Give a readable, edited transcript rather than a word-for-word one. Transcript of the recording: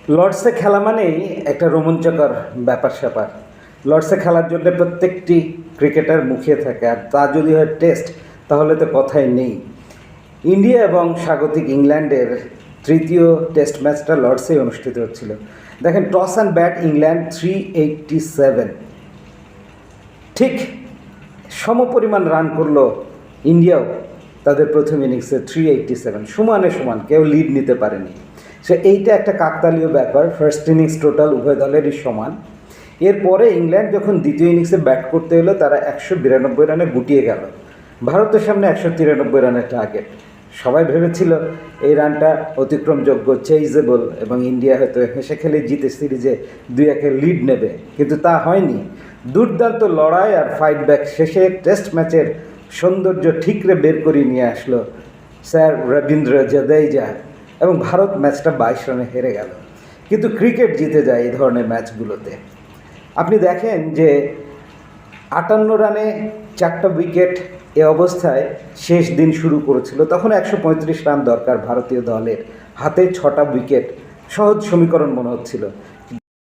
লর্ডসে খেলা মানেই একটা রোমাঞ্চকর ব্যাপার-স্যাপার। লর্ডসে খেলার জন্য প্রত্যেকটি ক্রিকেটার মুখিয়ে থাকে, আর তা যদি হয় টেস্ট, তাহলে তো কথাই নেই। ইন্ডিয়া এবং স্বাগতিক ইংল্যান্ডের তৃতীয় টেস্ট ম্যাচটা লর্ডসেই অনুষ্ঠিত হচ্ছিল। দেখেন, টস অ্যান্ড ব্যাট ইংল্যান্ড 387, ঠিক সমপরিমাণ রান করলো ইন্ডিয়াও তাদের প্রথম ইনিংসে 387, সমানে সমান, কেউ লিড নিতে পারেনি। সো এইটা একটা কাকতালীয় ব্যাপার। ফার্স্ট ইনিংস টোটাল উভয় দলেরই সমান। এরপরে ইংল্যান্ড যখন দ্বিতীয় ইনিংসে ব্যাট করতে এলো, তারা 192 রানে গুটিয়ে গেল। ভারতের সামনে 193 রানের টার্গেট। সবাই ভেবেছিল এই রানটা অতিক্রমযোগ্য, চেইজেবল, এবং ইন্ডিয়া হয়তো হেসে খেলে জিতে সিরিজে 2-1 লিড নেবে, কিন্তু তা হয়নি। দুর্দান্ত লড়াই আর ফাইট ব্যাক শেষে টেস্ট ম্যাচের সৌন্দর্য ঠিকরে বের করে নিয়ে আসলো স্যার রবীন্দ্র জাদেজা, এবং ভারত ম্যাচটা 22 রানে হেরে গেল। কিন্তু ক্রিকেট জিতে যায় এই ধরনের ম্যাচগুলোতে। আপনি দেখেন যে 58 রানে 4টা উইকেট এ অবস্থায় শেষ দিন শুরু করেছিল, তখন 135 রান দরকার ভারতীয় দলের, হাতে 6টা উইকেট, সহজ সমীকরণ মনে হচ্ছিল।